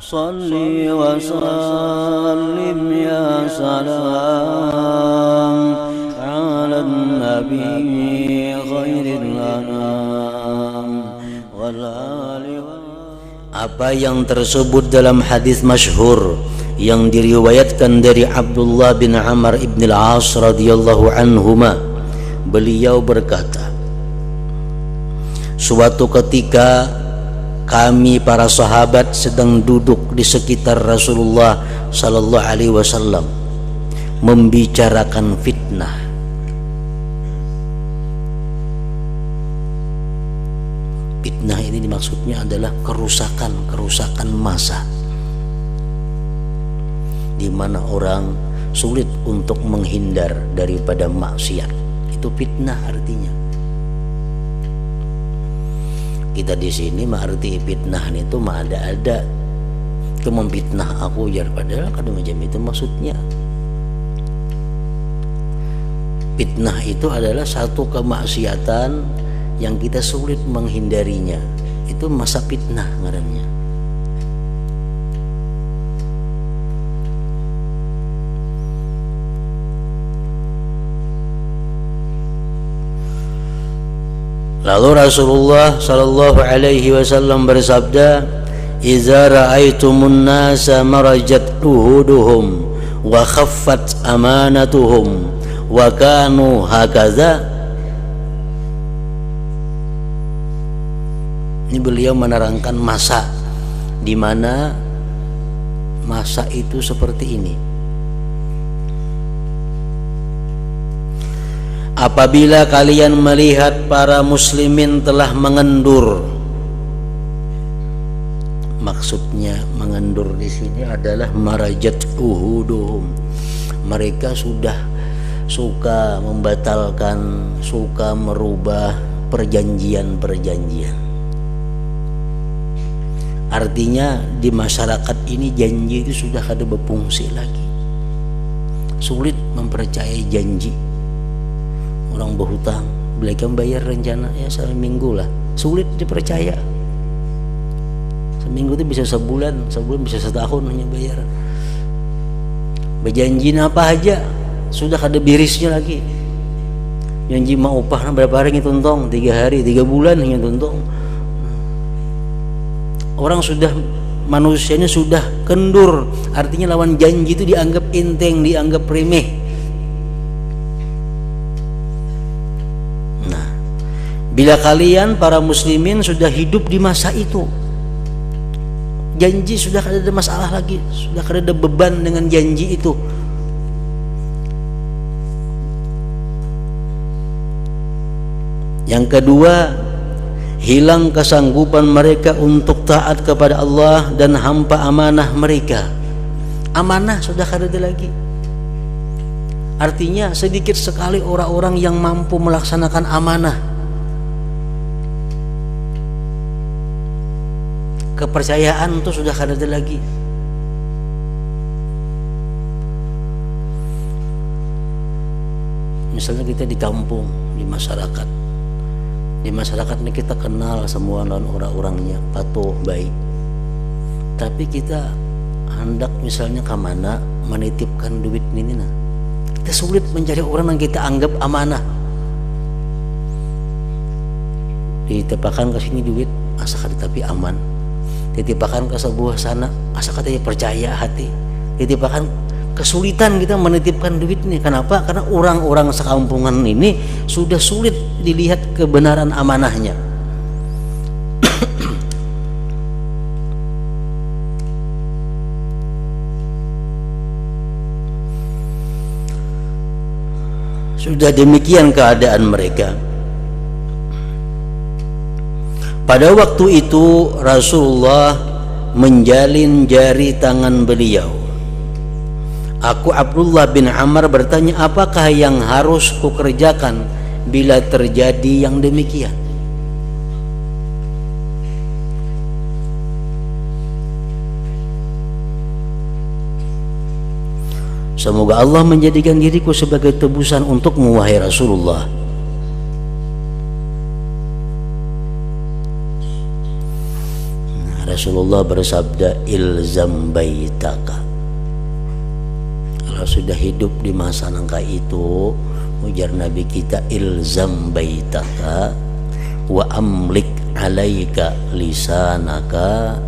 Salli wa sallim ya salam ala nabi khairil anam wal ali. Apa yang tersebut dalam hadis masyhur yang diriwayatkan dari Abdullah bin Amr ibn al-As radhiyallahu anhuma, beliau berkata, suatu ketika kami para sahabat sedang duduk di sekitar Rasulullah sallallahu alaihi wasallam membicarakan fitnah. Fitnah ini dimaksudnya adalah kerusakan massa, di mana orang sulit untuk menghindar daripada maksiat. Itu fitnah artinya. Kita di sini mengerti fitnah itu mah ada itu memfitnah aku jar, padahal kadang macam itu maksudnya. Fitnah itu adalah satu kemaksiatan yang kita sulit menghindarinya. Itu masa fitnah ngarannya. Lalu Rasulullah sallallahu alaihi wasallam bersabda, "Idza ra'aitumun nasa marajat uhuduhum wa khaffat amanatuhum wa kanu hakaza." Ini beliau menerangkan masa di mana masa itu seperti ini. Apabila kalian melihat para muslimin telah mengendur, maksudnya mengendur di sini adalah marajat uhuduhum. Mereka sudah suka membatalkan, suka merubah perjanjian-perjanjian. Artinya di masyarakat ini janji itu sudah kada berfungsi lagi. Sulit mempercayai janji. Orang berhutang, mereka bayar rencana ya seminggu lah, sulit dipercaya. Seminggu itu bisa sebulan bisa setahun hanya bayar. Berjanji apa aja sudah ada birisnya lagi. Janji mau upah berapa hari ngitung, 3 hari 3 bulan hanya tuntung. Orang sudah, manusianya sudah kendur, artinya lawan janji itu dianggap enteng, dianggap remeh. Bila kalian para muslimin sudah hidup di masa itu, janji sudah ada masalah lagi, sudah ada beban dengan janji itu. Yang kedua, hilang kesanggupan mereka untuk taat kepada Allah dan hampa amanah mereka. Amanah sudah ada lagi. Artinya sedikit sekali orang-orang yang mampu melaksanakan amanah. Kepercayaan itu sudah kada ada lagi. Misalnya kita di kampung, di masyarakat ini kita kenal semua orang-orangnya, patuh, baik. Tapi kita hendak misalnya ke mana menitipkan duit ini, kita sulit mencari orang yang kita anggap amanah. Ditipakan ke sini duit, asa kada tapi aman. Ditipakan ke sebuah sana, asa katanya percaya hati. Ditipakan kesulitan kita menitipkan duit ini. Kenapa? Karena orang-orang sekampungan ini sudah sulit dilihat kebenaran amanahnya. Sudah demikian keadaan mereka. Pada waktu itu Rasulullah menjalin jari tangan beliau. Aku Abdullah bin Amr bertanya, apakah yang harus kukerjakan bila terjadi yang demikian? Semoga Allah menjadikan diriku sebagai tebusan untukmu wahai Rasulullah. Rasulullah bersabda, ilzam baitaka. Kalau sudah hidup di masa nangka itu, ujar Nabi kita, ilzam baitaka wa amlik alaika lisanaka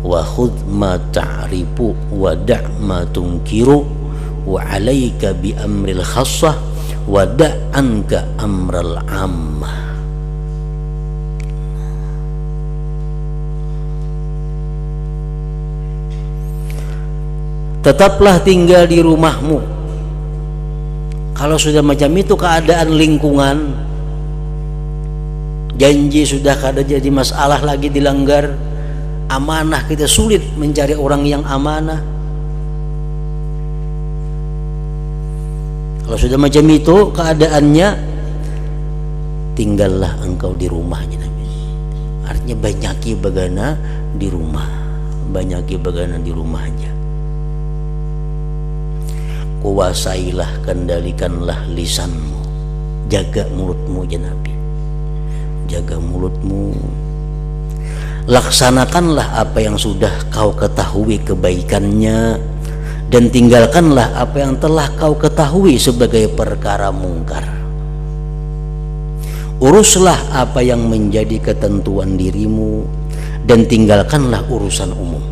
wa khudh ma ta'rifu wa da' ma tunkiru wa alaika bi amril khassah wa da' anka amral ammah. Tetaplah tinggal di rumahmu. Kalau sudah macam itu keadaan lingkungan, janji sudah kada jadi masalah lagi dilanggar, amanah kita sulit mencari orang yang amanah. Kalau sudah macam itu keadaannya, tinggallah engkau di rumahnya Nabi. Artinya banyaki bagana di rumah, banyaki bagana di rumahnya. Kuasailah, kendalikanlah lisanmu, jaga mulutmu ya Nabi, jaga mulutmu. Laksanakanlah apa yang sudah kau ketahui kebaikannya, dan tinggalkanlah apa yang telah kau ketahui sebagai perkara mungkar. Uruslah apa yang menjadi ketentuan dirimu, dan tinggalkanlah urusan umum.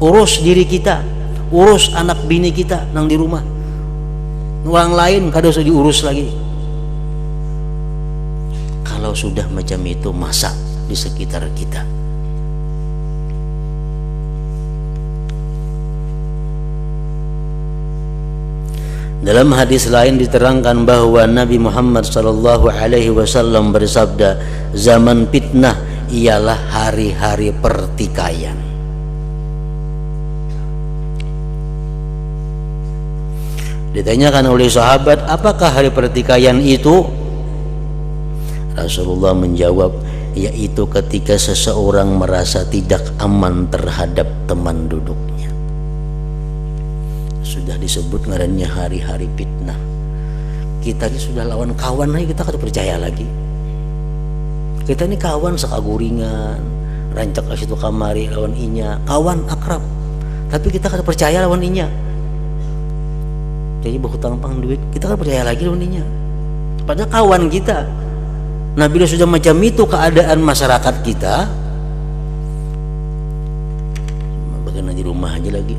Urus diri kita, urus anak bini kita nang di rumah. Orang lain kada usah diurus lagi. Kalau sudah macam itu, masa di sekitar kita. Dalam hadis lain diterangkan bahwa Nabi Muhammad SAW bersabda, zaman fitnah ialah hari-hari pertikaian. Ditanyakan oleh sahabat, apakah hari pertikaian itu? Rasulullah menjawab, yaitu ketika seseorang merasa tidak aman terhadap teman duduknya. Sudah disebut ngarannya hari-hari fitnah. Kita ini sudah lawan kawan aja, kita kada percaya lagi. Kita ini kawan sekaguringan, rancak ke situ kamari lawan inya, kawan akrab. Tapi kita kada percaya lawan inya. Jadi berhutang pang duit, kita kan percaya lagi lawannya. Padahal kawan kita. Nah bila sudah macam itu keadaan masyarakat kita, bagaimana di rumah aja lagi.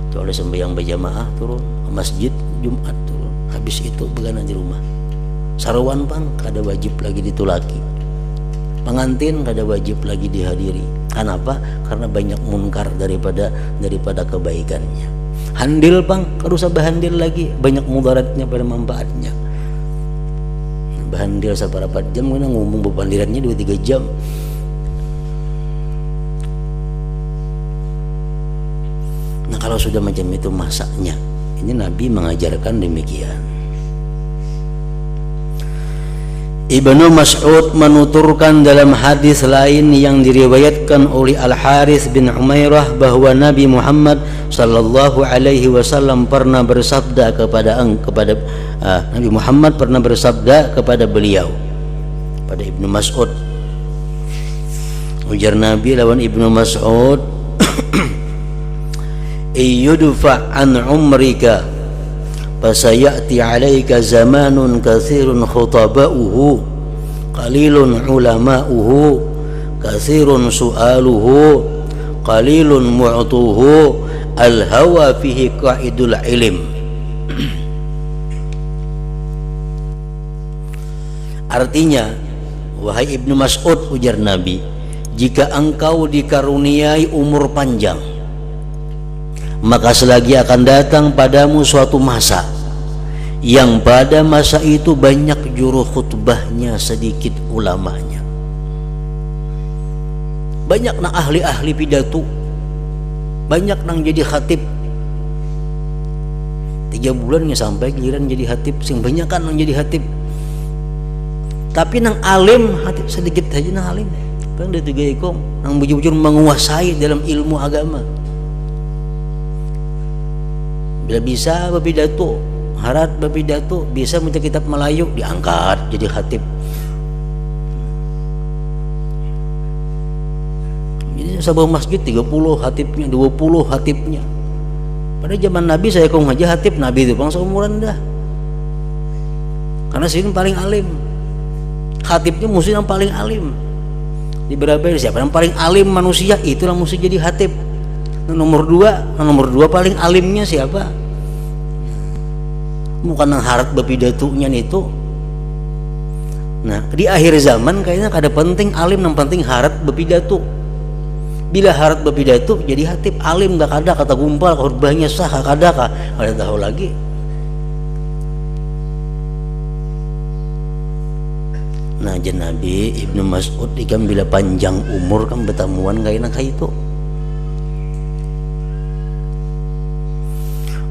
Kalau sembahyang berjamaah turun, masjid Jumat turun, habis itu bagaimana di rumah. Sarwan pang kada wajib lagi ditulaki, pengantin kada wajib lagi dihadiri. Kenapa? Karena banyak munkar daripada kebaikannya. Handil pang, kada usah bahandil lagi, banyak mudaratnya pada manfaatnya. Bahandil seberapa jam, kena ngomong bebandirannya 2-3 jam. Nah kalau sudah macam itu masaknya, ini Nabi mengajarkan demikian. Ibnu Mas'ud menuturkan dalam hadis lain yang diriwayatkan oleh Al-Harits bin Umairah bahwa Nabi Muhammad sallallahu alaihi wasallam pernah bersabda Nabi Muhammad pernah bersabda kepada beliau, pada Ibnu Mas'ud. Ujar Nabi lawan Ibnu Mas'ud, "Iyudfa an umrika fasayati alaika zamanun katsirun khutaba'uhu qalilun ulama'uhu katsirun su'aluhu qalilun mu'tuhu al-hawa fihi qa'idul ilm." Artinya, wahai Ibnu Mas'ud, ujar Nabi, jika engkau dikaruniai umur panjang, maka selagi akan datang padamu suatu masa yang pada masa itu banyak juru khutbahnya, sedikit ulamanya. Banyak nang ahli-ahli pidato, banyak nang jadi khatib. 3 bulan nggak sampai giliran jadi khatib, sing banyak kan nang jadi khatib. Tapi nang alim khatib sedikit aja nang alim. Bang dia 3 ekor nang bujur-bujur menguasai dalam ilmu agama. Bila bisa berpidato, harat berpidato, bisa membaca kitab Melayu, diangkat jadi khatib. sebuah masjid 30 hatibnya, 20 hatibnya. Pada zaman Nabi saya kong aja hatib Nabi itu bang seumuran dah. Karena sini paling alim. Hatibnya mesti yang paling alim. Di berapa siapa yang paling alim manusia itulah mesti jadi hatib. Nomor dua paling alimnya siapa? Bukan yang harat bepidatunya itu. Nah di akhir zaman kayaknya kada penting alim, yang penting harat bepidatu. Bila harat bepidatu jadi hatib, alim gak ada kata gumpal khutbahnya sah kada tahu lagi. Nah jen Nabi Ibnu Mas'ud ikam bila panjang umur kan bertamuan kayaknya kayak itu.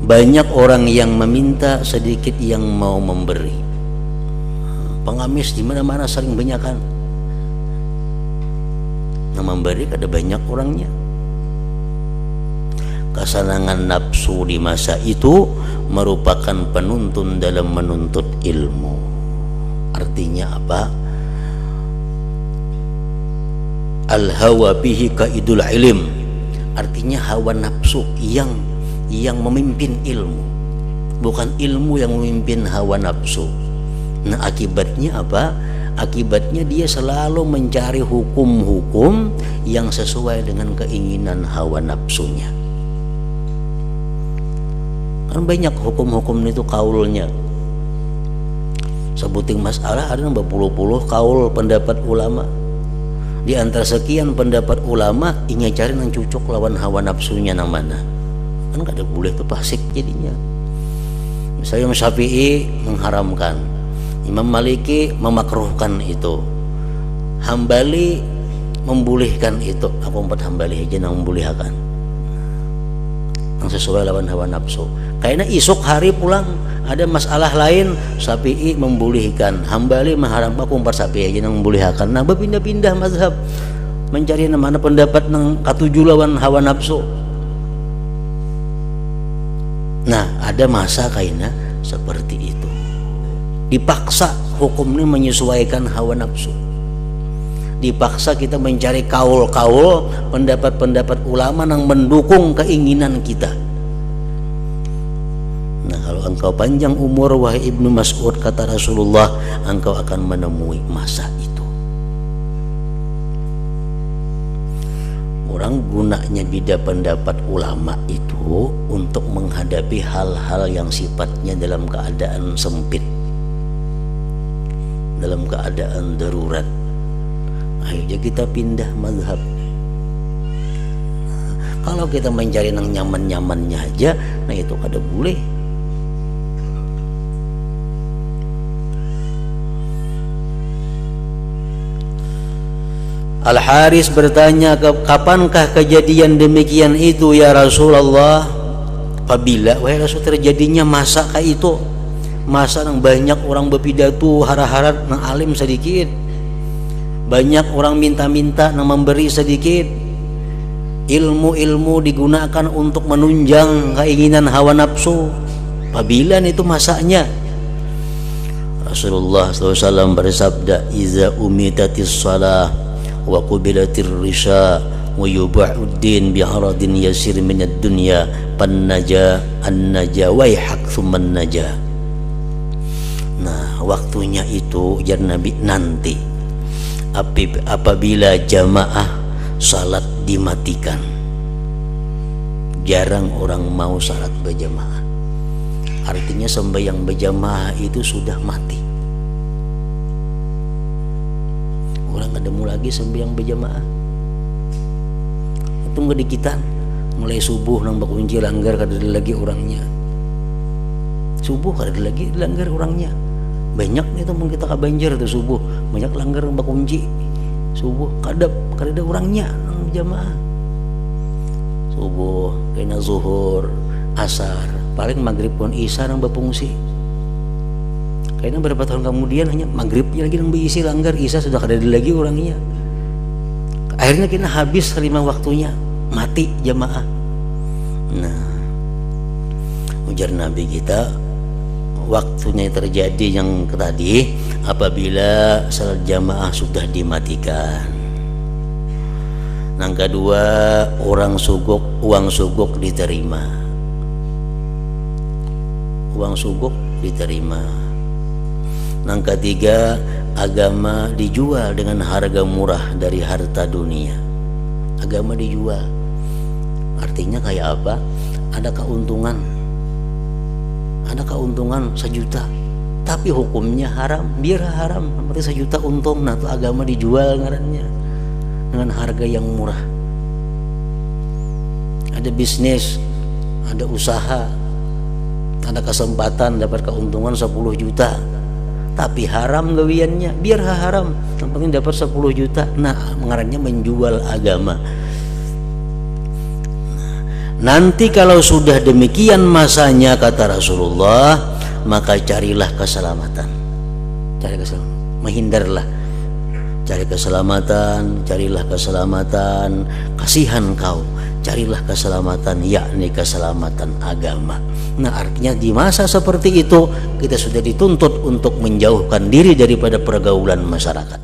Banyak orang yang meminta, sedikit yang mau memberi. Pengamis di mana-mana sering banyakan. Nah memberi kada banyak orangnya. Kesenangan nafsu di masa itu merupakan penuntun dalam menuntut ilmu. Artinya apa? Al-hawa bihi kaidul ilm. Artinya hawa nafsu yang memimpin ilmu, bukan ilmu yang memimpin hawa nafsu. Nah akibatnya apa? Akibatnya dia selalu mencari hukum-hukum yang sesuai dengan keinginan hawa nafsunya. Kan banyak hukum-hukum itu kaulnya. Sebuting masalah ada berpuluh-puluh kaul pendapat ulama. Di antara sekian pendapat ulama ingin cari yang cocok lawan hawa nafsunya yang mana. Kan kada boleh tuh pasik jadinya. Misalnya Imam Syafi'i mengharamkan, Imam Maliki memakruhkan itu, Hambali membolehkan itu. Aku 4 Hambali aja yang membolehkan, yang sesuai lawan hawa nafsu. Kayaknya isuk hari pulang ada masalah lain, Syafi'i membolehkan, Hambali mengharamkan, aku 4 Syafi'i aja yang membolehkan. Nah berpindah-pindah mazhab mencari mana pendapat yang katuju lawan hawa nafsu. Nah ada masa kayaknya seperti itu, dipaksa hukum ini menyesuaikan hawa nafsu, dipaksa kita mencari kaul-kaul pendapat-pendapat ulama yang mendukung keinginan kita. Nah kalau engkau panjang umur wahai Ibnu Mas'ud, kata Rasulullah, engkau akan menemui masa itu. Orang gunanya bida pendapat ulama itu untuk menghadapi hal-hal yang sifatnya dalam keadaan sempit, dalam keadaan darurat. Akhirnya kita pindah mazhab. Kalau kita mencari yang nyaman-nyamannya aja, nah itu kada boleh. Al-Haris bertanya, kapankah kejadian demikian itu ya Rasulullah? Apabila wahai Rasul terjadinya masa kayak itu, masa yang banyak orang berpidato hara-hara nang alim sedikit, banyak orang minta-minta nang memberi sedikit, ilmu-ilmu digunakan untuk menunjang keinginan hawa nafsu. Apabila itu masanya, Rasulullah SAW bersabda, iza umitatis salah wa qubilatir risha wa yuba'uddin bi'aradin yasir minad dunya pannaja annaja waihak thumman naja. Nah waktunya itu ujar Nabi, nanti apabila jamaah salat dimatikan, jarang orang mau salat berjamaah. Artinya sembahyang berjamaah itu sudah mati. Orang gak ada lagi sembahyang berjamaah. Itu gak dikitan mulai subuh nang bakunci langgar kada ada lagi orangnya. Subuh kada ada lagi langgar orangnya. Banyak nih tuh kita ke Banjar tuh subuh banyak langgar nang bakunci subuh kada ada orangnya nang berjamaah. Subuh kena zuhur asar paling maghrib pun isya nang bapungsi. Kayaknya beberapa tahun kemudian hanya maghribnya lagi yang berisi langgar, isya sudah ada lagi orangnya. Akhirnya kita habis 5 waktunya, mati jamaah. Nah, ujar Nabi kita, waktunya terjadi yang tadi apabila salat jamaah sudah dimatikan. Yang kedua, uang suguk diterima. Uang suguk diterima. Yang ketiga, agama dijual dengan harga murah dari harta dunia. Agama dijual. Artinya kayak apa? Ada keuntungan 1 juta, tapi hukumnya haram, biar haram, berarti 1 juta untung. Nah, itu agama dijual ngarannya dengan harga yang murah. Ada bisnis, ada usaha, ada kesempatan dapat keuntungan 10 juta, tapi haram gawiannya, biar haram, yang penting dapat 10 juta. Nah, ngarannya menjual agama. Nanti kalau sudah demikian masanya, kata Rasulullah, maka carilah keselamatan. Cari keselamatan, menghindarlah. Cari keselamatan, carilah keselamatan. Kasihan kau, carilah keselamatan, yakni keselamatan agama. Nah, artinya di masa seperti itu kita sudah dituntut untuk menjauhkan diri daripada pergaulan masyarakat.